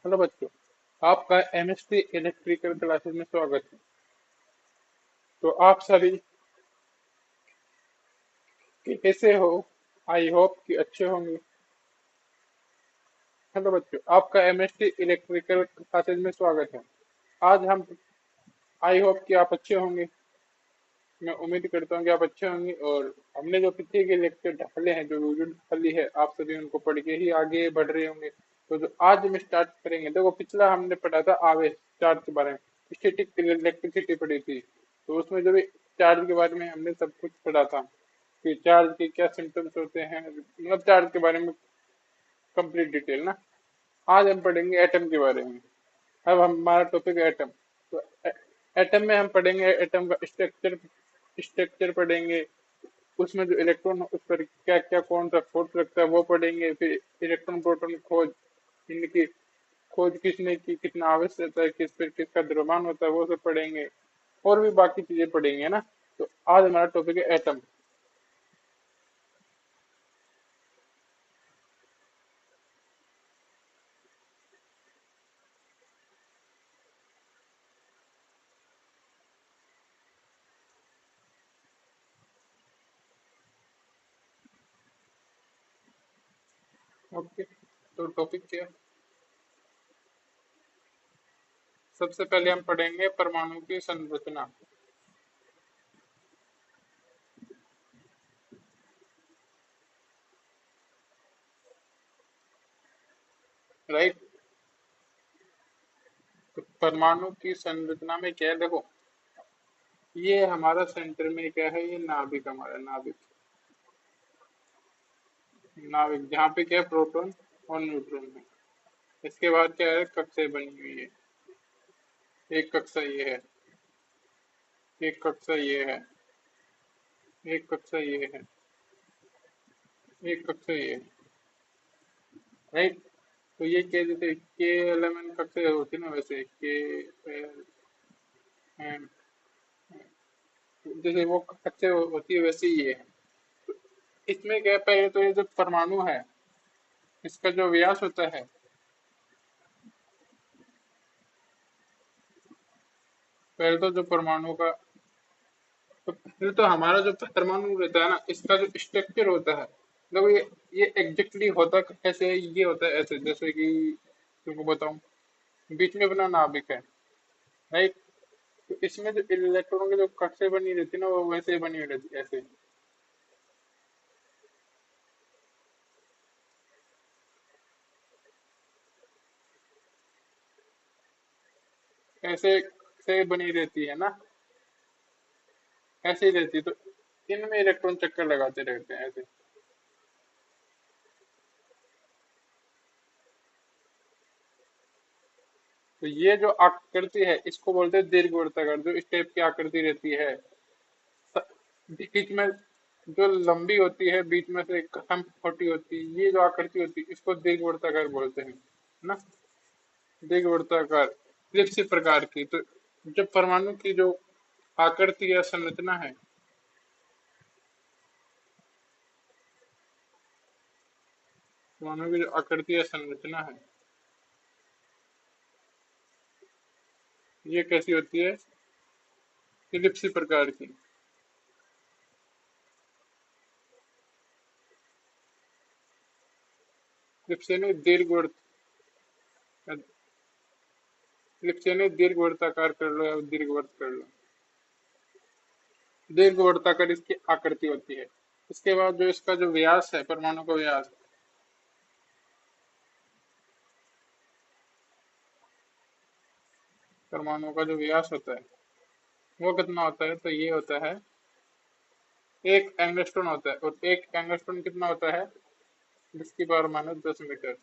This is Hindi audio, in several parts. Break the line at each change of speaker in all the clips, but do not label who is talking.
हेलो बच्चों, आपका एमएसटी इलेक्ट्रिकल क्लासेस में स्वागत है। तो आप सभी कैसे हो? आई होप कि अच्छे होंगे। हेलो बच्चों, आपका एमएसटी इलेक्ट्रिकल क्लासेस में स्वागत है। आज हम आई होप कि आप अच्छे होंगे। मैं उम्मीद करता हूँ कि आप अच्छे होंगे। और हमने जो पीछे के लेक्चर डाले हैं, जो वीडियो डाली है, आप सभी उनको पढ़ के ही आगे बढ़ रहे होंगे। तो जो आज हम स्टार्ट करेंगे, देखो पिछला हमने पढ़ा था आवेश चार्ज के बारे में, स्टैटिक इलेक्ट्रिसिटी पढ़ी थी। तो उसमें जो भी चार्ज के बारे में हमने सब कुछ पढ़ा था कि चार्ज के क्या सिम्टम्स होते हैं, मतलब चार्ज के बारे में कंप्लीट डिटेल ना। आज हम पढ़ेंगे एटम के बारे में। अब हमारा टॉपिक है एटम। तो एटम में हम पढ़ेंगे एटम का स्ट्रक्चर, स्ट्रक्चर पढ़ेंगे। उसमें जो इलेक्ट्रॉन उस पर क्या क्या कौन सा फोर्स लगता है वो पढ़ेंगे। फिर इलेक्ट्रॉन प्रोटॉन खोज, इनकी खोज किसने की, कितना आवश्यक रहता है, किस पर किसका द्रव्यमान होता है, वो सब पढ़ेंगे। और भी बाकी चीजें पढ़ेंगे ना। तो आज हमारा टॉपिक है एटम। ओके, तो टॉपिक क्या है? सबसे पहले हम पढ़ेंगे परमाणु की संरचना। राइट। तो परमाणु की संरचना में क्या है, देखो ये हमारा सेंटर में क्या है, ये नाभिक, हमारा नाभिक। नाभिक जहाँ पे क्या है, प्रोटॉन और न्यूट्रॉन है। इसके बाद क्या है, कक्षाएं बनी हुई है। एक कक्षा ये है, एक कक्षा ये है, एक कक्षा ये है, एक कक्षा ये है। राइट। तो ये क्या, जैसे के एलिमेंट कक्षा होती है ना, वैसे के एम, जैसे वो कक्षा होती है वैसे ही ये है। इसमें क्या है, पहले तो ये जो परमाणु है, इसका जो व्यास होता है, पहले तो जो परमाणु का, तो पहले तो हमारा जो परमाणु रहता है ना, इसका जो स्ट्रक्चर होता है, मतलब ये एग्जैक्टली होता कैसे है, ये होता है ऐसे, जैसे कि तुमको बताऊं, बीच में अपना नाभिक है। राइट। तो इसमें जो इलेक्ट्रॉनों की जो कक्षें बनी रहती है ना, वो वैसे ही बनी रहती है, ऐसे ऐसे से बनी रहती है ना, ऐसे ही रहती है। तो इनमें इलेक्ट्रॉन चक्कर लगाते रहते हैं ऐसे। तो ये जो आकृति है, इसको बोलते हैं दीर्घवृत्ताकार, जो इस टाइप की आकृति रहती है। बीच में जो लंबी होती है, बीच में से कम छोटी होती है, ये जो आकृति होती है, इसको दीर्घवृत्ताकार बोलते हैं ना। दीर्घवृत्ताकार, इलिप्स प्रकार की। तो जब परमाणु की जो आकृति या संरचना है, परमाणु की जो आकृति या संरचना है, ये कैसी होती है, इलिप्स प्रकार की। इलिप्स यानी इलिप्स यानी दीर्घवृत्ताकार कर लो या दीर्घवृत्त कर लो। दीर्घवृत्ताकार इसकी आकृति होती है। इसके बाद जो इसका जो व्यास है, परमाणु का व्यास, परमाणु का जो व्यास होता है, वो कितना होता है, तो ये होता है, एक एंगस्ट्रॉन होता है। और एक एंगस्ट्रॉन कितना होता है, 10⁻⁻10 मीटर।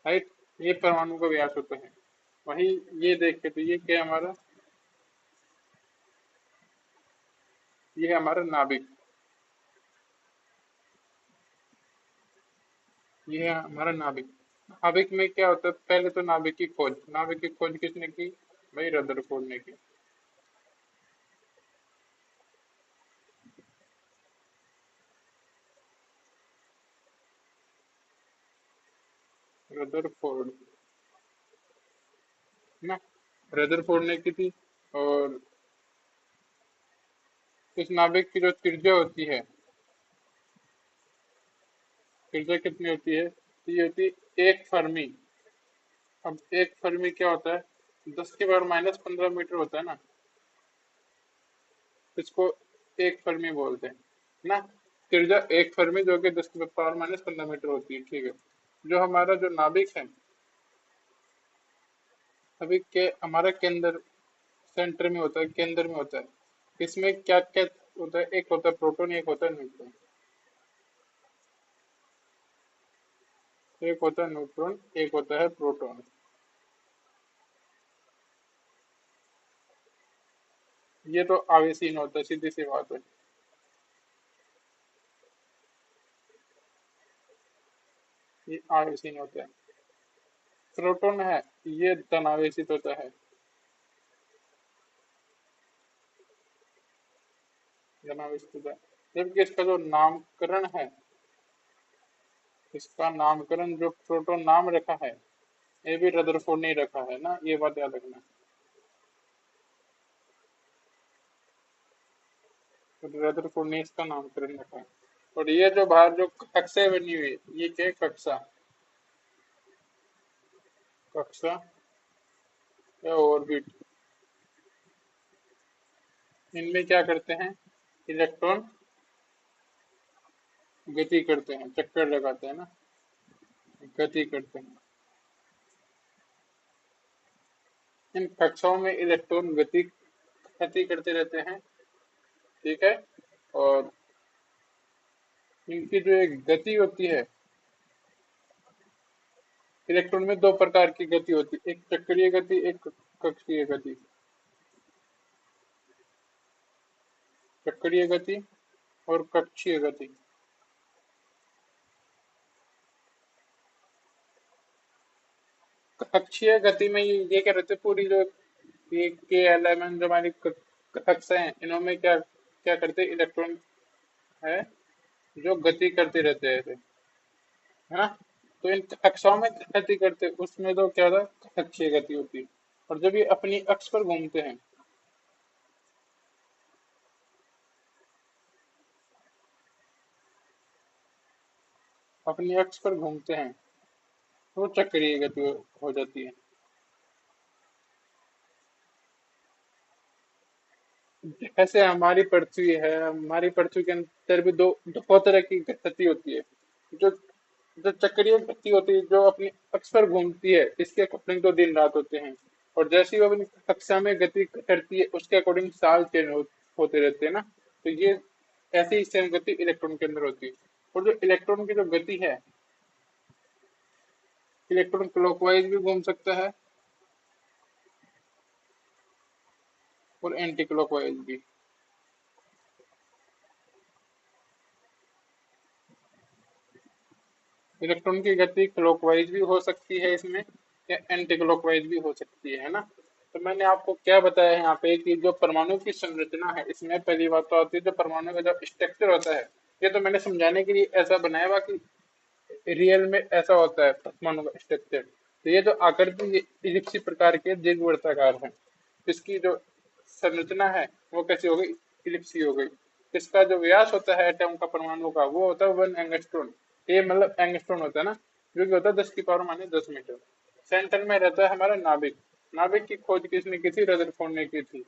राइट। ये परमाणु का व्यास होता है। वही ये देख के, तो ये क्या है हमारा, ये है हमारा नाभिक। ये है हमारा नाभिक। नाभिक में क्या होता है, पहले तो नाभिक की खोज, नाभिक की खोज किसने की, भाई रदरफोर्ड ने की। रदरफोर्ड ना, रदरफोर्ड ने की थी। और इस नाभिक की जो त्रिज्या होती है, त्रिज्या कितनी होती है? तो ये होती है 1 फर्मी। अब 1 फर्मी क्या होता है? 10 की पावर -15 मीटर होता है ना, इसको 1 फर्मी बोलते हैं ना। त्रिज्या 1 फर्मी जो कि 10 की पावर -15 मीटर होती है, ठीक है। जो हमारा जो नाभिक है, अभी के हमारा केंद्र, सेंटर में होता है, केंद्र में होता है। इसमें क्या क्या होता है? एक होता है प्रोटॉन, एक होता है न्यूट्रॉन। एक होता है न्यूट्रॉन, एक होता है प्रोटॉन। ये तो आवेशीन होता है, सीधी सी बात है। ये आवेशीन होता है। प्रोटॉन है, ये धनावेशित होता है, धनावेशित होता है। जबकि इसका जो नामकरण है, इसका नामकरण जो प्रोटॉन नाम रखा है, ये भी रदरफोर्ड ने रखा है ना, ये बात याद रखना। तो रदरफोर्ड ने इसका नामकरण रखा है। और ये जो बाहर जो कक्षा बनी हुई है, ये क्या है? कक्षा, कक्षा या ऑर्बिट। इनमें क्या करते हैं? इलेक्ट्रॉन गति करते हैं, चक्कर लगाते हैं ना, गति करते हैं। इन कक्षाओं में इलेक्ट्रॉन गति गति करते रहते हैं, ठीक है। और इनकी जो एक गति होती है, इलेक्ट्रॉन में 2 प्रकार की गति होती है, एक चक्रीय गति, एक कक्षीय गति। चक्रीय गति और कक्षीय गति। कक्षीय गति में ये क्या रहते हैं? पूरी जो ये के एल एम एन जो हमारी कक्षा है, इनमें क्या क्या करते हैं? इलेक्ट्रॉन है जो गति करते रहते हैं ऐसे, है ना। तो इन कक्षाओं में गति करते हैं, उसमें तो क्या था? कक्षीय गति होती है। और जब ये अपनी अक्ष पर घूमते हैं, अपनी अक्ष पर घूमते हैं, तो चक्रीय गति हो जाती है। जैसे हमारी पृथ्वी है, हमारी पृथ्वी के अंदर भी दो तरह की गति होती है। जो जो चक्रीय गति होती है, जो अपनी अक्ष पर घूमती है, इसके अकॉर्डिंग तो दिन रात होते हैं। और जैसे ही वो अपनी कक्षा में गति करती है, उसके अकॉर्डिंग साल चेंज होते रहते हैं ना। तो ये ऐसी ही सेम गति इलेक्ट्रॉन के अंदर होती है। और जो इलेक्ट्रॉन की जो गति है, इलेक्ट्रॉन क्लॉकवाइज भी घूम सकता है और एंटी क्लॉकवाइज भी। इलेक्ट्रॉन की गति क्लॉकवाइज भी हो सकती है इसमें, या एंटी क्लॉकवाइज भी हो सकती है ना। तो मैंने आपको क्या बताया है यहाँ पे कि जो परमाणु की संरचना है, इसमें पहली बात तो आती है जो परमाणु का जो स्ट्रक्चर होता है। ये तो मैंने समझाने के लिए ऐसा बनाया हुआ कि रियल में ऐसा होता है परमाणु का स्ट्रक्चर। तो ये जो आकृति इलिप्सी प्रकार के दीर्घवृत्ताकार है, इसकी जो संरचना है वो कैसी हो गई? इलिप्सी हो गई। इसका जो व्यास होता है एटम का, परमाणु का, वो होता है 1 एंगस्ट्रॉन। ये मतलब एंगस्ट्रॉन होता है ना, जो कि होता है 10 की पावर -10 मीटर। सेंटर में रहता है हमारा नाभिक। नाभिक की खोज किसने की थी? रदरफोर्ड ने की थी।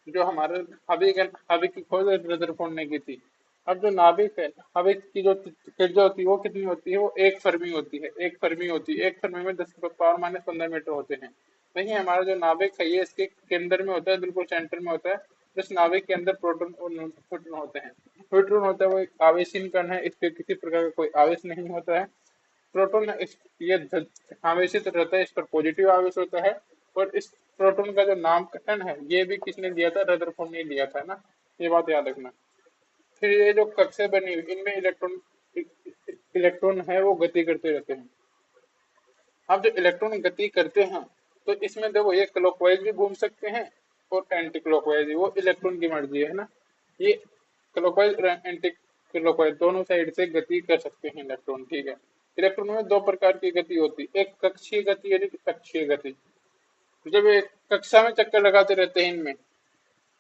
जो हमारे नाभिक है, नाभिक की खोज रदरफोर्ड ने की थी। अब जो नाभिक है, नाभिक की जो त्रिज्या होती है वो कितनी होती है? वो 1 फर्मी होती है, 1 फर्मी होती है। 1 फर्मी में 10 की पावर -15 मीटर होते हैं। वही हमारा जो नाभिक है, ये इसके केंद्र में होता है, बिल्कुल सेंटर में होता है। इस नाभिक के अंदर प्रोटॉन और न्यूट्रॉन होते हैं। न्यूट्रॉन होता है वो एक आवेशीन कण है, इसके किसी प्रकार का कोई आवेश नहीं होता है। प्रोटॉन ये आवेशित रहता है, इस पर पॉजिटिव आवेश होता है। और इस प्रोटॉन का जो नामकरण है, ये भी किसने दिया था? रदरफोर्ड ने दिया था ना, ये बात याद रखना। फिर ये जो कक्षे बनी हुई, इनमें इलेक्ट्रॉन इलेक्ट्रॉन है वो गति करते रहते हैं। अब जो इलेक्ट्रॉन गति करते हैं, तो इसमें देखो ये क्लॉकवाइज भी घूम सकते हैं और एंटी क्लॉकवाइज भी, वो इलेक्ट्रॉन की मर्जी है ना। ये क्लॉकवाइज और एंटी क्लॉकवाइज दोनों साइड से गति कर सकते हैं इलेक्ट्रॉन। ठीक है। इलेक्ट्रॉन में दो प्रकार की गति होती है, एक कक्षीय गति यानी कि अक्षीय गति। जब एक कक्षा में चक्कर लगाते रहते हैं इनमें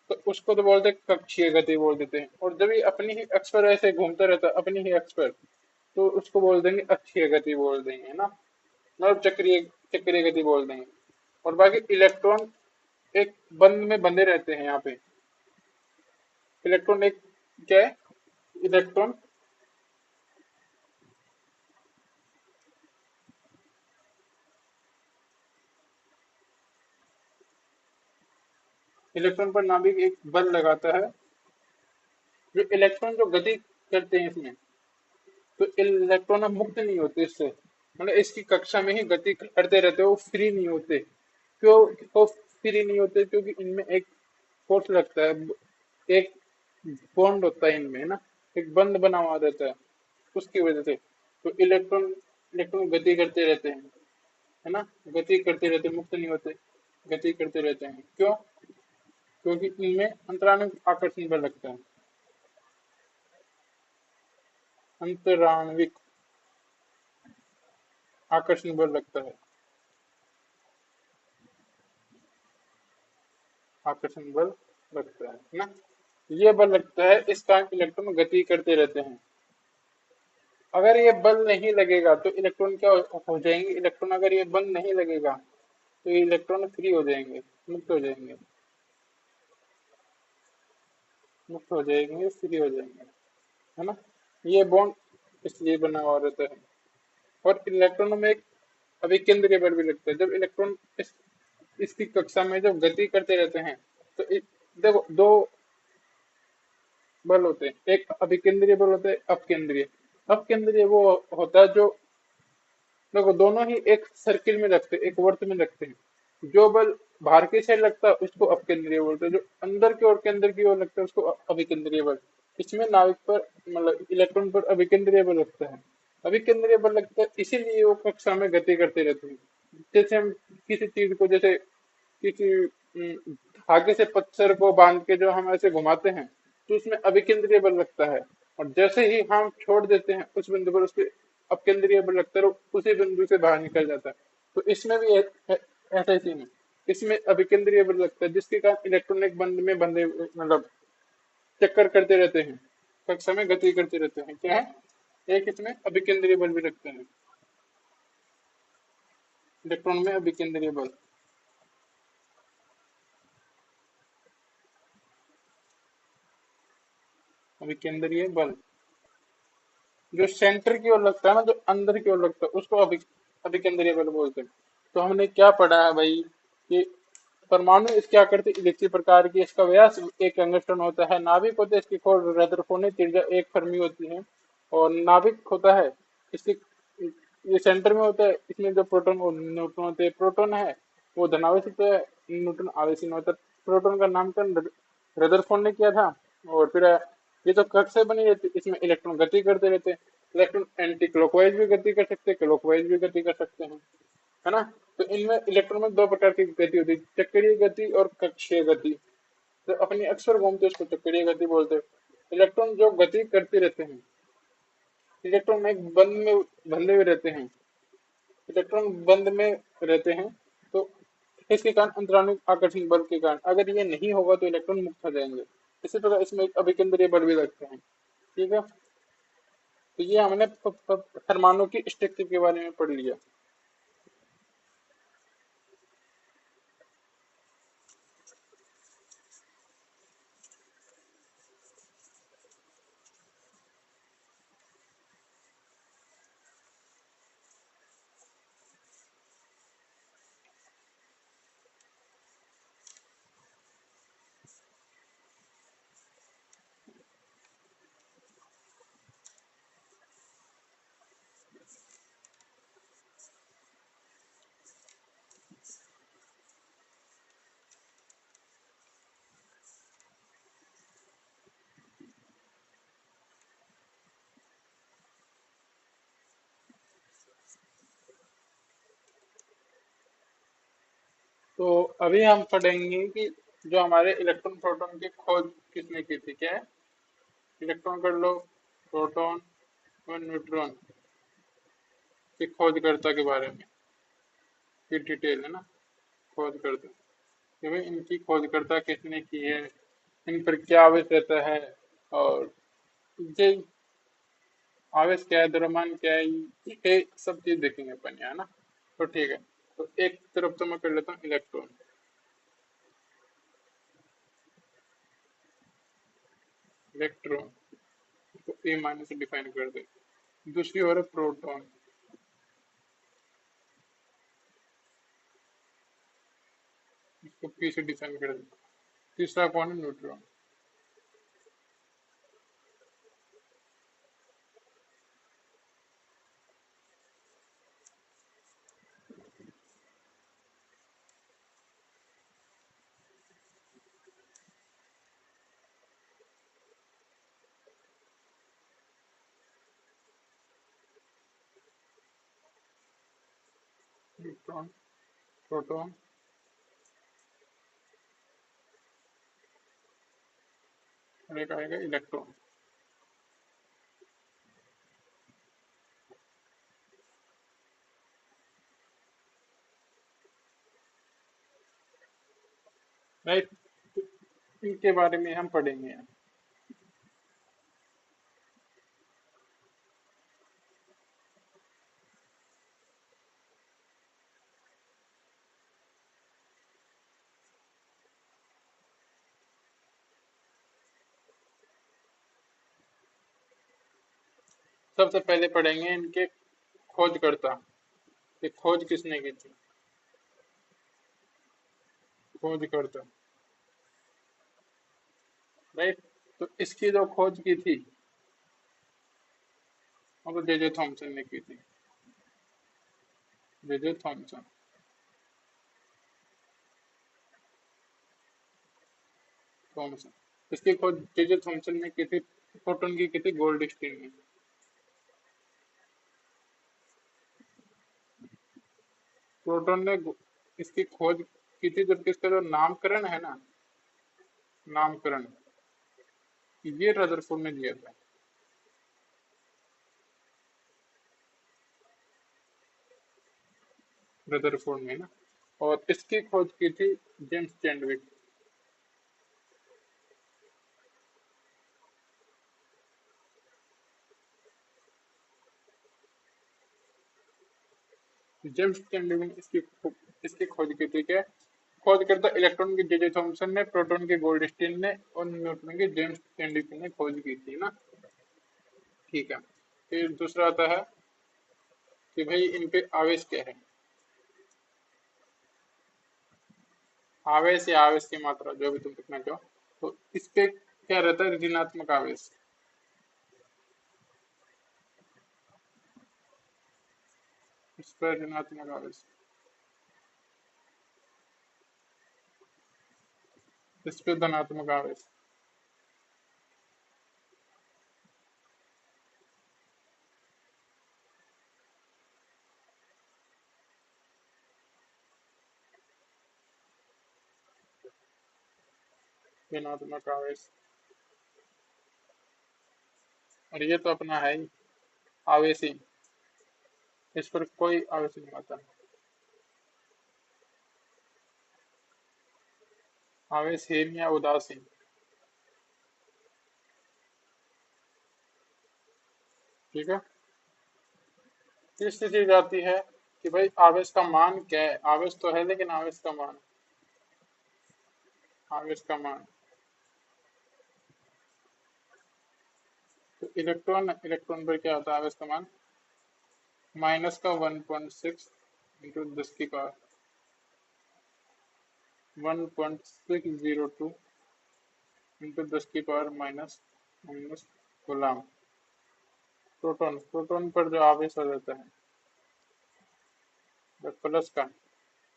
तो उसको तो बोलते हैं कक्षीय गति बोल देते हैं, और जब ये अपनी ही अक्ष पर ऐसे घूमता रहता है अपनी ही अक्ष पर तो उसको बोल देंगे अक्षीय गति बोल देंगे, है ना, मतलब चक्रीय चक्रीय गति बोल देंगे। और बाकी इलेक्ट्रॉन एक बंध में बंधे रहते हैं यहाँ पे। इलेक्ट्रॉन एक क्या है, इलेक्ट्रॉन इलेक्ट्रॉन पर नाभिक एक बल लगाता है। जो इलेक्ट्रॉन जो गति करते हैं इसमें, तो इलेक्ट्रॉन मुक्त नहीं होते इससे, मतलब इसकी कक्षा में ही गति करते रहते हैं, वो फ्री नहीं होते। क्यों वो फ्री नहीं होते? क्योंकि इनमें एक फोर्स लगता है, एक बॉन्ड होता है इनमें, है ना, एक बंध बना हुआ रहता है, उसकी वजह से। तो इलेक्ट्रॉन इलेक्ट्रॉन गति करते रहते हैं, है ना, गति करते रहते हैं, मुक्त नहीं होते, गति करते रहते हैं। क्यों? क्योंकि इनमें अंतराणु आकर्षण बल लगता है, अंतराण्विक आकर्षण बल लगता है, आकर्षण बल लगता है ना, ये बल लगता है, इस कारण इलेक्ट्रॉन गति करते रहते हैं। अगर ये बल नहीं लगेगा तो इलेक्ट्रॉन क्या हो जाएंगे, इलेक्ट्रॉन अगर ये बल नहीं लगेगा तो ये इलेक्ट्रॉन फ्री हो जाएंगे, मुक्त हो जाएंगे, मुक्त हो जाएंगे, फ्री हो जाएंगे, है ना। ये बॉन्ड इसलिए बना हुआ रहता है। और इलेक्ट्रॉनों में एक अभिकेंद्रीय बल भी लगता है। जब इलेक्ट्रॉन इसकी कक्षा में जब गति करते रहते हैं तो देखो दो बल होते हैं, एक अभिकेंद्रीय बल होता है, अपकेंद्रीय। अपकेंद्रीय वो होता है जो, देखो दोनों ही एक सर्किल में रखते हैं, एक वर्त में रखते हैं। जो बल बाहर की साइड लगता है उसको अपकेंद्रीय बोलते हैं, जो अंदर की ओर केंद्र की ओर लगता है उसको अभिकेंद्रीय बल। इसमें नाभिक पर मतलब इलेक्ट्रॉन पर अभिकेंद्रीय बल लगता है। अभिकेंद्रीय बल लगता है इसीलिए वो कक्षा में गति करते रहते हैं। जैसे हम किसी चीज को, जैसे किसी धागे से पत्थर को बांध के जो हम ऐसे घुमाते हैं तो उसमें अभिकेंद्रीय बल लगता है, और जैसे ही हम छोड़ देते हैं उस बिंदु पर उसके अपकेंद्रीय बल लगता है, उसी बिंदु से बाहर निकल जाता है। तो इसमें भी ऐसा ही सीन है, इसमें अभिकेंद्रीय बल लगता है जिसके कारण इलेक्ट्रॉन एक बंध में बंधे मतलब चक्कर करते रहते हैं, कक्षा में गति करते रहते हैं। क्या है, एक इसमें अभिकेंद्रीय बल भी रखते हैं, इलेक्ट्रॉन में अभिकेंद्रीय बल। अभिकेंद्रीय बल जो सेंटर की ओर लगता है ना, जो अंदर की ओर लगता है उसको अभिकेंद्रीय बल बोलते हैं। तो हमने क्या पढ़ा है भाई कि परमाणु इस क्या करते हैं, इसी प्रकार की इसका व्यास एक एंगस्ट्रॉन होता है, नाभिक होता है इसकी खोल रदरफोर्ड त्रिज्या एक फर्मी होती है, और नाभिक होता है इसके, ये सेंटर में होता है, इसमें जो प्रोटॉन और न्यूट्रॉन होते हैं, प्रोटॉन है वो धनावेश होता है, न्यूट्रॉन आवेशी होता है। प्रोटॉन का नामकरण रदरफोर्ड ने किया था। और फिर ये तो कक्षा से बनी रहती है, इसमें इलेक्ट्रॉन गति करते रहते हैं। इलेक्ट्रॉन एंटी क्लॉकवाइज भी गति कर सकते हैं, क्लॉकवाइज भी गति कर सकते हैं, है ना। तो इनमें इलेक्ट्रॉन में दो प्रकार की गति होती है, चक्रीय गति और कक्षीय गति। तो अपनी अक्सर घूमते उसको चक्रीय गति बोलते हैं। इलेक्ट्रॉन जो गति करते रहते हैं, इलेक्ट्रॉन एक बंध में बंधे हुए रहते हैं, इलेक्ट्रॉन बंध में रहते हैं, तो इसके कारण अंतराणु आकर्षण बल के कारण अगर ये नहीं होगा तो इलेक्ट्रॉन मुक्त हो जाएंगे। इसी प्रकार इसमें एक अभिकेंद्रीय बल भी लगते हैं। ठीक है। तो ये हमने परमाणु की स्ट्रक्चर के बारे में पढ़ लिया। तो अभी हम पढ़ेंगे कि जो हमारे इलेक्ट्रॉन प्रोटॉन की खोज किसने की थी। क्या है, इलेक्ट्रॉन कर लो, प्रोटॉन और न्यूट्रॉन के खोजकर्ता के बारे में की डिटेल है ना। खोजकर्ता कि भाई इनकी खोजकर्ता किसने की है, इन पर क्या आवेश रहता है, और ये आवेश क्या है, द्रव्यमान क्या है, ये सब चीज देखेंगे अपन यहाँ, है ना। तो ठीक है, तो एक तरफ तो मैं कर लेता हूँ इलेक्ट्रॉन। इलेक्ट्रॉन को ए माइनस से डिफाइन कर दे। दूसरी ओर है प्रोटॉन, इसको पी से डिफाइन कर दे। तीसरा कौन है, न्यूट्रॉन। न्यूट्रॉन, प्रोटॉन और एक आएगा इलेक्ट्रॉन। राइट, इनके बारे में हम पढ़ेंगे। सबसे पहले पढ़ेंगे इनके खोजकर्ता, कि खोज किसने की थी। खोजकर्ता, राइट। तो इसकी जो खोज की थी वो जे थॉमसन ने की थी। जे थॉमसन, थॉमसन, इसकी खोज जे थॉमसन ने की थी। प्रोटॉन की थी गोल्डस्टीन ने। प्रोटॉन ने इसकी खोज की थी, जबकि इसका जो नामकरण है ना, नामकरण ये रदरफोर्ड ने दिया था। रदरफोर्ड ने ना, और इसकी खोज की थी जेम्स चैडविक। जेम्स चैडविक ने इसकी खोज की थी। क्या खोज करता, इलेक्ट्रॉन की जे थॉमसन ने, प्रोटॉन की गोल्डस्टीन ने और न्यूट्रॉन की जेम्स चैडविक ने खोज की थी ना। ठीक है, फिर दूसरा आता है कि भाई इन पे आवेश क्या है। आवेश या आवेश की मात्रा, जो भी तुम लिखना चाहो। तो इस पे क्या रहता है, ऋणात्मक आवेश। इस पर ऋणात्मक आवेश, इस पे धनात्मक आवेश। ऋणात्मक आवेश, और ये तो अपना है ही आवेशी, इस पर कोई आवेश नहीं आता। आवेशहीन या उदासीन, ठीक है। तीसरी चीज आती है कि भाई आवेश का मान क्या है। आवेश तो है, लेकिन आवेश का मान, आवेश का मान। तो इलेक्ट्रॉन, इलेक्ट्रॉन पर क्या होता है आवेश का मान, माइनस का 1.6 इंटू 10 की पावर 1.602 इंटू 10 की पावर माइनस माइनस गुलाम। प्रोटॉन, प्रोटॉन पर जो आवेश हो जाता है प्लस का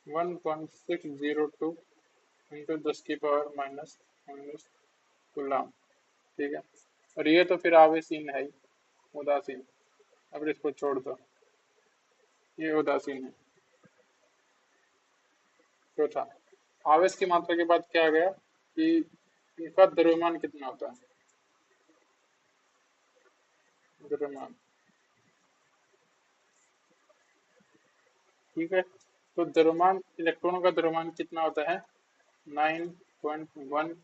1.602 इंटू 10 की पावर माइनस माइनस गुलाम, ठीक है। और ये तो फिर आवेशहीन है ही, उदासीन। अब इसको छोड़ दो, ये उदासीन है। चौथा, आवेश की मात्रा के बाद क्या आ गया कि इनका द्रव्यमान कितना होता है। द्रव्यमान। ठीक है, तो द्रव्यमान, इलेक्ट्रॉनों का द्रव्यमान कितना होता है? 9.1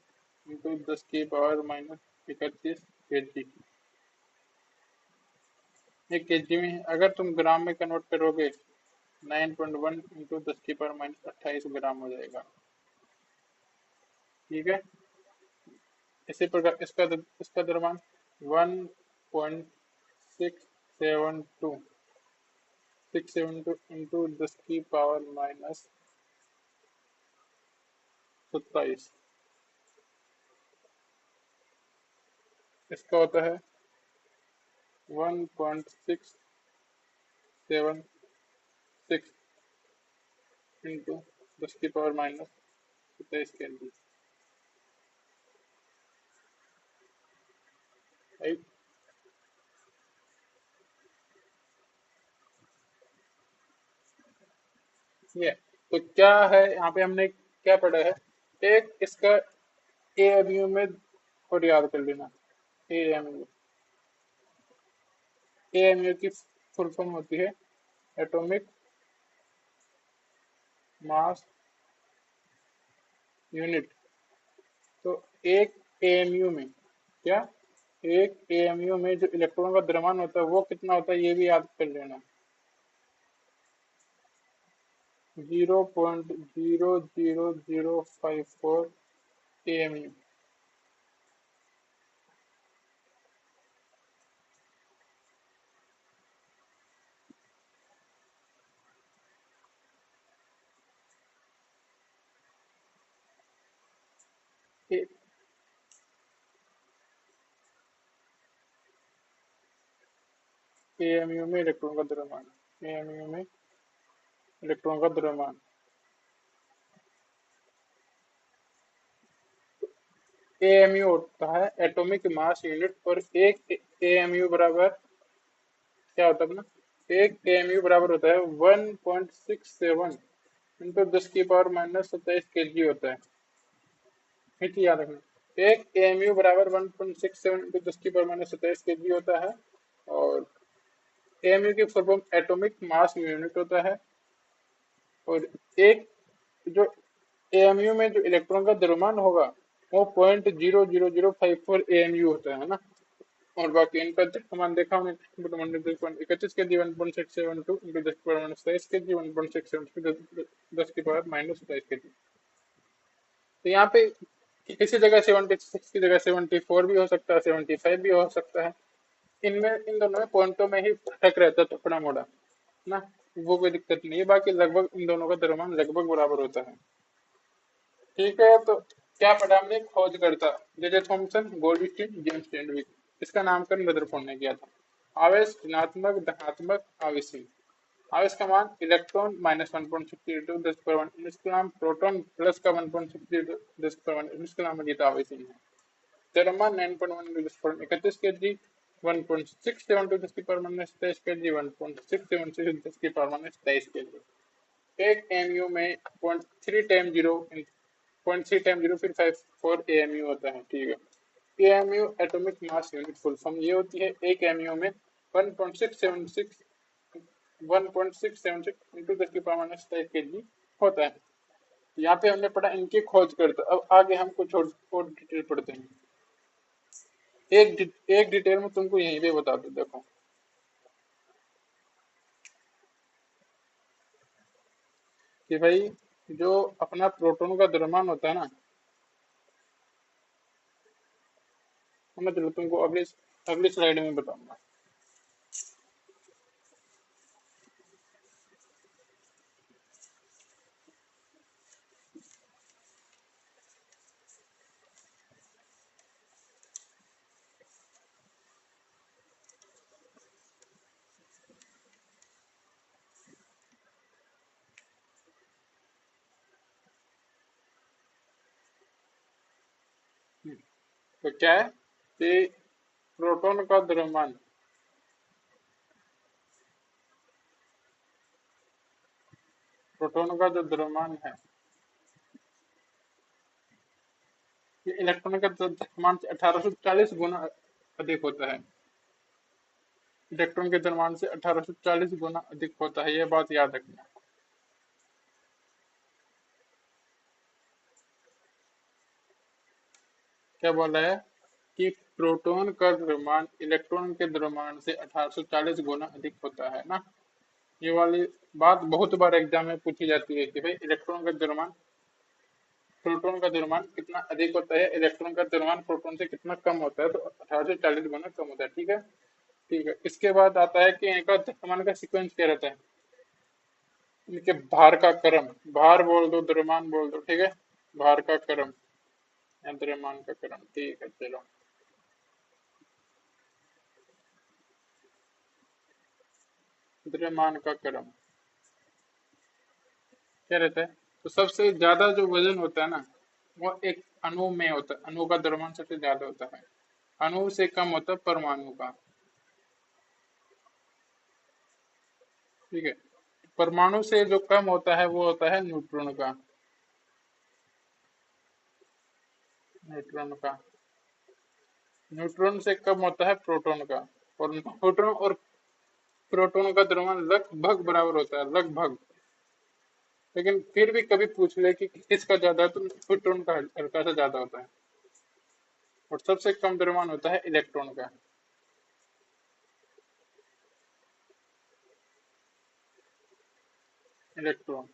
इंटू 10⁻31 kg। ये केजी में है, अगर तुम ग्राम में कन्वर्ट करोगे 9.1 इंटू 10⁻28 ग्राम हो जाएगा। ठीक है, इसी प्रकार इसका द्रव्यमान 1.672 इंटू 10⁻27 इसका होता है 1.676 इंटू 10⁻27 kg। राइट, ये तो क्या है, यहाँ पे हमने क्या पढ़ा है? एक इसका एएमयू में, और याद कर लेना, एएमयू, एएमयू की फुल फॉर्म होती है एटॉमिक मास यूनिट। तो एक एएमयू में क्या, एक एएमयू में जो इलेक्ट्रॉन का द्रव्यमान होता है वो कितना होता है, ये भी याद कर लेना। 0.00054 एएमयू। एएमयू में इलेक्ट्रॉन का द्रव्यमान, एएमयू में इलेक्ट्रॉन का द्रव्यमान, एएमयू होता है एटॉमिक मास यूनिट। और एक एएमयू बराबर क्या होता है अपना, एक एएमयू बराबर होता है 1.67 इंटू 10⁻27 kg होता है। ठीक है, याद रखना, एक एएमयू बराबर 1.67 इंटू 10⁻27 kg होता है। और एएमयू की full form atomic mass unit होता है। और एक जो एएमयू में जो इलेक्ट्रॉन का द्रव्यमान होगा वो 0.00054 एएमयू होता है ना। और बाकी इनका द्रव्यमान देखा हमने, 31 के जी 1.672 इंटू 10⁻27 के जी 1.672 10⁻27 के जी। तो यहाँ पे किसी जगह 76 की जगह 74 भी हो सकता है, 75 भी हो सकता है। इनमें इन दोनों में पॉइंटों में ही फर्क रहता है, थोड़ा मोड़ा ना, वो कोई दिक्कत नहीं है। बाकी लगभग इन दोनों का द्रव्यमान लगभग बराबर होता है। ठीक है, तो क्या पढ़ा हमने? खोजकर्ता J Thomson, Goldstein, James Chadwick. इसका नामकरण रदरफोर्ड ने किया था। आवेश ऋणात्मक, धनात्मक, आवेशी। आवेश का मान इलेक्ट्रॉन -1.62 10⁻19 कूलम, प्रोटॉन प्लस का 1.62 10⁻19 कूलम में जीता आवेशी है। द्रव्यमान 9.1 10⁻31 के जी, 1.672 10⁻23 के जी, 1.676 10⁻23 के जी। एक एमयू में 0.3 टाइम 0 फिर 54 एएमयू होता है। ठीक है, AMU atomic mass unit full form ये होती है, एक एमयू में 1.676 1.676 इंटू 10⁻23 kg होता है। यहाँ पे हमने पढ़ा इनकी खोज करता। अब आगे हम कुछ और डिटेल पढ़ते हैं। एक डिटेल में तुमको यहीं पे बता दो, देखो कि भाई जो अपना प्रोटॉन का द्रव्यमान होता है ना, मैं चलो तुमको अगली अगली स्लाइड में बताऊंगा। तो क्या है कि प्रोटॉन का द्रव्यमान, प्रोटॉन का जो द्रव्यमान है ये इलेक्ट्रॉन का द्रव्यमान से 1840 गुना अधिक होता है। इलेक्ट्रॉन के द्रव्यमान से 1840 गुना अधिक होता है, यह बात याद रखना। क्या बोला है कि प्रोटॉन का द्रव्यमान इलेक्ट्रॉन के द्रव्यमान से 1840 गुना अधिक होता है ना। ये वाली बात बहुत बार एग्जाम में पूछी जाती है कि भाई इलेक्ट्रॉन का द्रव्यमान प्रोटॉन का द्रव्यमान कितना अधिक होता है, इलेक्ट्रॉन का द्रव्यमान प्रोटॉन से कितना कम होता है, तो 1840 गुना कम होता है। ठीक है, ठीक है। इसके बाद आता है कि इनका द्रव्यमान का सीक्वेंस क्या रहता है, इनके भार का क्रम, भार बोल दो द्रव्यमान बोल दो, ठीक है, भार का क्रम या द्रव्यमान का क्रम, ठीक है। चलो, द्रव्यमान का क्रम क्या रहता है, तो सबसे ज्यादा जो वजन होता है ना, वो एक अणु में होता है, अणु का द्रव्यमान सबसे ज्यादा होता है, अणु से कम होता है परमाणु का। ठीक है, परमाणु से जो कम होता है वो होता है न्यूट्रॉन का, न्यूट्रॉन का, न्यूट्रॉन से कम होता है प्रोटॉन का। और न्यूट्रॉन और प्रोटॉन का द्रव्यमान लगभग बराबर होता है, लगभग। लेकिन फिर भी कभी पूछ ले कि किसका ज्यादा है, तो न्यूट्रॉन का हल्का सा ज्यादा होता है। और सबसे कम द्रव्यमान होता है इलेक्ट्रॉन का। इलेक्ट्रॉन,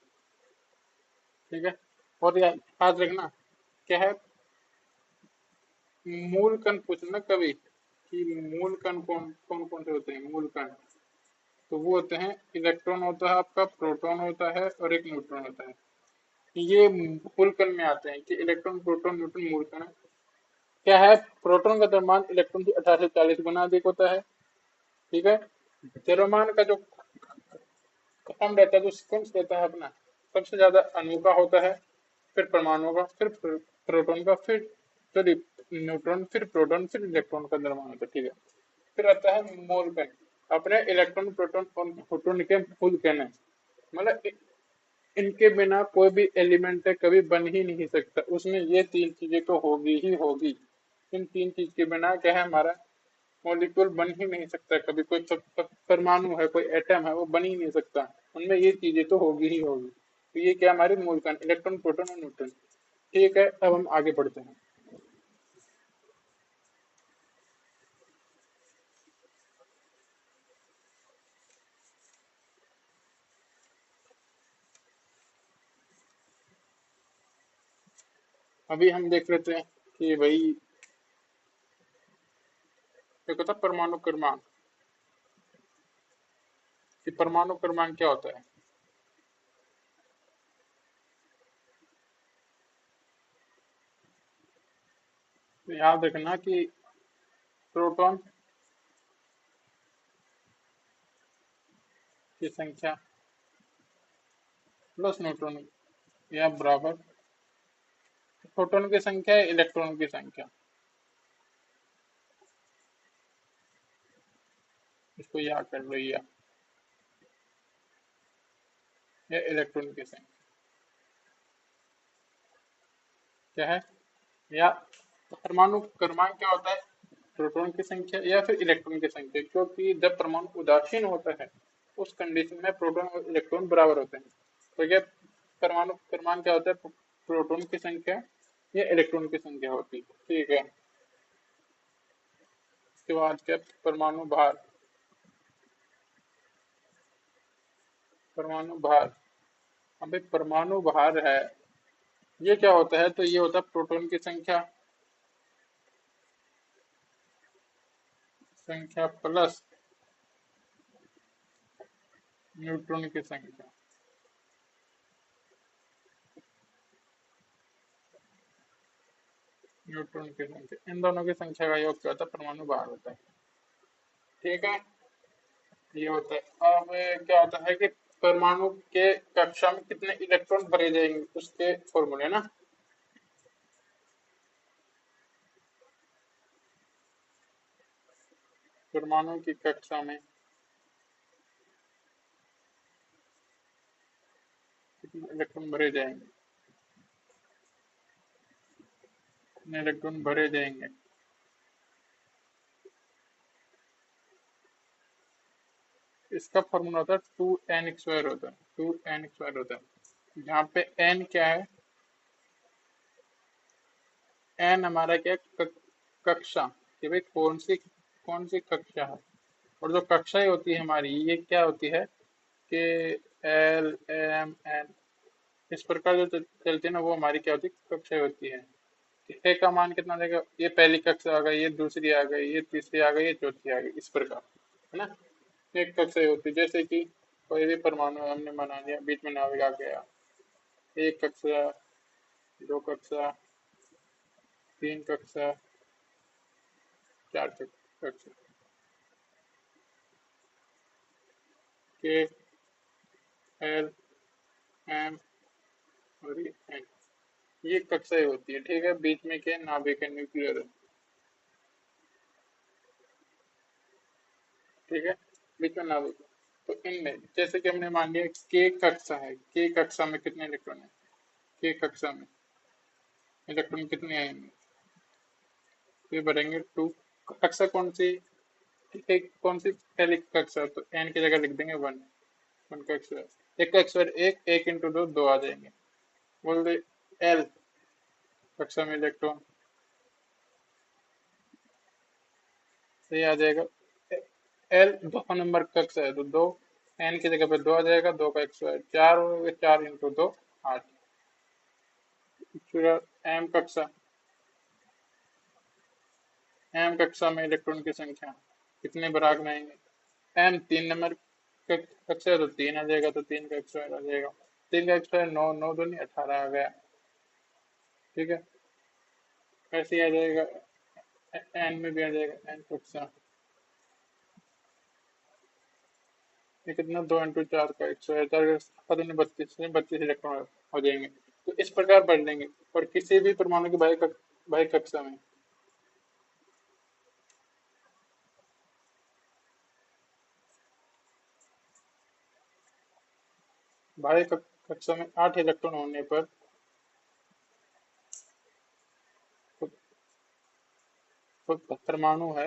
ठीक है। और याद रखना क्या है, मूल कण पूछना कभी कि मूल कण कौन कौन कौन से होते हैं। मूल कण तो वो होते हैं, इलेक्ट्रॉन होता है आपका, प्रोटॉन होता है और एक न्यूट्रॉन होता है। ये मूल कण में आते हैं कि इलेक्ट्रॉन प्रोटॉन न्यूट्रॉन मूल कण है। क्या है, प्रोटॉन का द्रव्यमान इलेक्ट्रॉन से 1840 गुना अधिक होता है। ठीक है, द्रव्यमान का जो क्रम रहता है, जो सीक्वेंस रहता है अपना, सबसे ज्यादा अणु का होता है, फिर परमाणु का, फिर प्रोटॉन का, फिर न्यूट्रॉन, फिर प्रोटॉन, फिर इलेक्ट्रॉन का द्रव्यमान होता है। ठीक है, फिर आता है मोल कण, अपने इलेक्ट्रॉन प्रोटॉन और न्यूट्रॉन के मूल कण है। मतलब इनके बिना कोई भी एलिमेंट है कभी बन ही नहीं सकता, उसमें ये तीन चीजें तो होगी ही होगी। इन तीन चीज के बिना क्या है, हमारा मॉलिक्यूल बन ही नहीं सकता। कभी कोई परमाणु है, कोई एटम है, वो बन ही नहीं सकता, उनमें ये चीजें तो होगी ही होगी। तो ये क्या हमारे मूल कण, इलेक्ट्रॉन प्रोटॉन और न्यूट्रॉन। ठीक है, अब हम आगे बढ़ते हैं। अभी हम देख लेते हैं कि भाई देखो था परमाणु क्रमांक, कि परमाणु क्रमांक क्या होता है। तो याद रखना कि प्रोटॉन की संख्या प्लस न्यूट्रॉन या बराबर प्रोटॉन की संख्या है इलेक्ट्रॉन की संख्या। इसको याद कर लो, ये इलेक्ट्रॉन की संख्या क्या है, या परमाणु क्रमांक क्या होता है, प्रोटॉन की संख्या या फिर इलेक्ट्रॉन की संख्या। क्योंकि जब परमाणु उदासीन होता है, उस कंडीशन में प्रोटॉन और इलेक्ट्रॉन बराबर होते हैं। तो ये परमाणु क्रमांक क्या होता है, प्रोटॉन की संख्या या इलेक्ट्रॉन की संख्या होती है। ठीक है, इसके बाद क्या, परमाणु भार, परमाणु भार। अभी परमाणु भार है, ये क्या होता है, तो ये होता है प्रोटॉन की संख्या, संख्या प्लस न्यूट्रॉन की संख्या। न्यूट्रॉन की संख्या, इन दोनों की संख्या का योग क्या होता है, परमाणु भार होता है। ठीक है, ये होता है। अब क्या होता है कि परमाणु के कक्षा में कितने इलेक्ट्रॉन भरे जाएंगे, उसके फॉर्मूले ना। परमाणु की कक्षा में कितने इलेक्ट्रॉन भरे जाएंगे, कितने इलेक्ट्रॉन भरे जाएंगे। इसका फॉर्मूला होता है 2n² होता है, 2n² होता है, जहाँ पे n क्या है, n हमारा क्या है, कक्षा, कि भाई कौन सी कक्षा है। और जो कक्षाएं होती है हमारी, ये क्या होती है कि L, M, N, इस प्रकार जो चलती है ना, वो हमारी क्या होती है, कक्षाएं होती है। ए का मान कितना देगा, ये पहली कक्षा आ गई, ये दूसरी आ गई, ये तीसरी आ गई, ये चौथी आ गई, इस प्रकार, है ना। एक कक्षा होती है, जैसे कि कोई भी परमाणु हमने बना लिया, बीच में नाभिक आ गया, एक कक्षा, दो कक्षा, तीन कक्षा, चार कक्षा, के, एल, एम और ये एन, ये कक्षाएं होती है, ठीक है। बीच में क्या नाभिक है, न्यूक्लियर है, ठीक है, बीच में नाभिक है। तो इनमें जैसे कि हमने मान लिया के कक्षा है, के कक्षा में कितने इलेक्ट्रॉन है, के कक्षा में इलेक्ट्रॉन कितने आएंगे, ये भरेंगे 2। कक्षा कौन सी, एक कौन सी पहली कक्षा, तो एन की जगह लिख देंगे 1, 1 का स्क्वायर, एक का स्क्वायर एक, एक इंटू दो, दो आ जाएंगे। बोल दे एल कक्षा में इलेक्ट्रॉन, सही आ जाएगा। एल दो नंबर कक्षा है, तो दो, एन की जगह पे दो आ जाएगा, दो का स्क्वायर चार हो गया, चार इंटू दो 8। फिर एम कक्षा, एम कक्षा में इलेक्ट्रॉन की संख्या कितने बराबर में आएंगे, एम तीन नंबर कक्षा है, तो तीन आ जाएगा, तो तीन का स्क्वायर आ जाएगा, तीन का स्क्वायर नौ, नौ दूनी 18 आ गया, ठीक है। ऐसे ही आ जाएगा, एन में भी आ जाएगा, एन कक्षा, ये कितना, दो इंटू चार का 100, चार का दूनी 32, 32 इलेक्ट्रॉन हो जाएंगे। तो इस प्रकार पढ़ लेंगे। और किसी भी परमाणु की बाह्य कक्षा में, कक्षा में 8 इलेक्ट्रॉन होने पर तो, तो परमाणु है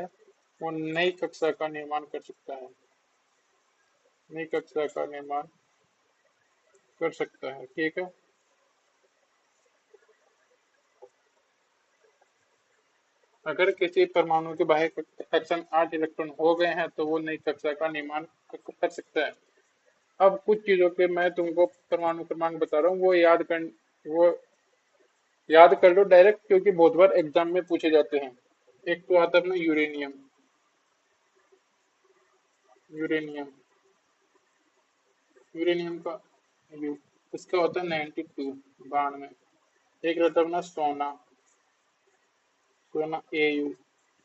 वो नई कक्षा का निर्माण कर सकता है, नई कक्षा का निर्माण कर सकता है, ठीक है। अगर किसी परमाणु के बाह्य कक्षा में 8 इलेक्ट्रॉन हो गए हैं, तो वो नई कक्षा का निर्माण कर सकता है। अब कुछ चीजों के मैं तुमको परमाणु क्रमांक बता रहा हूँ, वो याद कर लो डायरेक्ट, क्योंकि बहुत बार एग्जाम में पूछे जाते हैं। एक तो आता है अपना यूरेनियम, यूरेनियम, यूरेनियम का यू, इसका होता है 92, 92। एक रहता है अपना सोना, सोना एयू,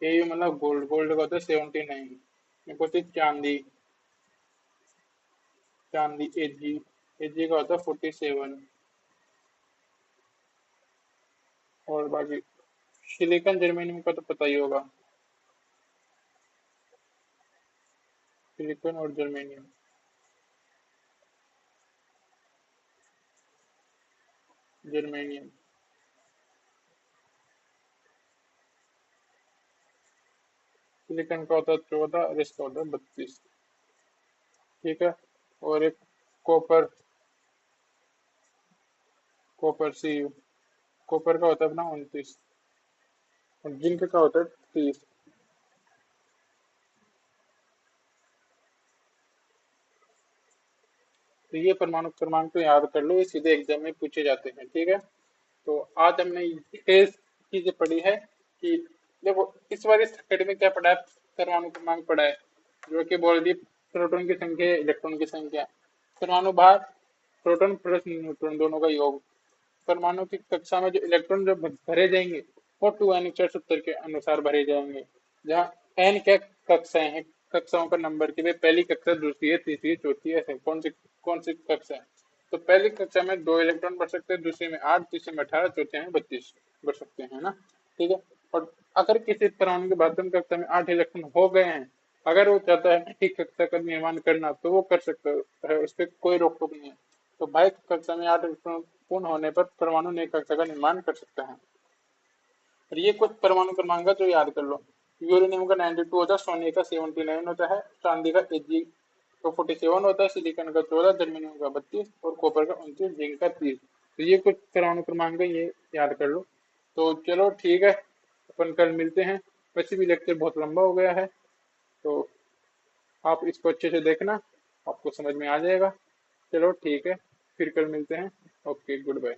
एयू मतलब गोल्ड, गोल्ड का होता है 79। एक होती है चांदी, चांदी एजी, एजी का होता है 47। और बाकी सिलिकॉन जर्मेनियम का तो पता ही होगा, सिलिकॉन और जर्मेनियम, जर्मेनियम, सिलिकॉन का होता है 14 और इसका होता है 32, ठीक है। और एक copper, copper C U, copper का होता है अपना 29, और जिंक का होता है 30। तो ये परमाणु क्रमांक तो याद कर लो, ये सीधे एग्जाम में पूछे जाते हैं, ठीक है। तो आज हमने ये चीजें पढ़ी है कि देखो, इस बार इस खंड में क्या पढ़ा है, परमाणु क्रमांक पढ़ा है, जो कि बोल दी प्रोटॉन की संख्या, इलेक्ट्रॉन की संख्या, परमाणु भार, प्रोटॉन प्लस न्यूट्रॉन दोनों का योग, परमाणु की कक्षा में जो इलेक्ट्रॉन जो भरे जाएंगे वो 2n/70 के अनुसार भरे जाएंगे, जहाँ n क्या कक्षाएं हैं, कक्षाओं का नंबर की भाई पहली कक्षा, दूसरी है, तीसरी है, चौथी है, ऐसे कौन सी कक्षा है। तो पहली कक्षा में 2 इलेक्ट्रॉन भर सकते हैं, दूसरी में 8, तीसरी में 18, चौथे में 32 भर सकते हैं ना, ठीक है। और अगर किसी परमाणु की बाध्यम कक्षा में 8 इलेक्ट्रॉन हो गए हैं, अगर वो चाहता है नई कक्षा का निर्माण करना, तो वो कर सकता है, उस पर कोई रोक टोक नहीं है। तो बाह्य कक्षा में 8 इलेक्ट्रॉन पूर्ण होने पर परमाणु नई कक्षा का निर्माण कर सकता है। और ये कुछ परमाणु क्रमांक जो याद कर लो, यूरेनियम का 92 होता है, सोने का 79 होता है, चांदी का 80 तो 47 होता है, सिलिकॉन का 14, जर्मेनियम का 32 और कॉपर का 29, जिंक का 30। तो ये कुछ परमाणु क्रमांक है, ये याद कर लो। तो चलो ठीक है, अपन कल मिलते हैं। वैसे भी लेक्चर बहुत लंबा हो गया है, तो आप इसको अच्छे से देखना, आपको समझ में आ जाएगा। चलो ठीक है, फिर कल मिलते हैं। Okay, good bye.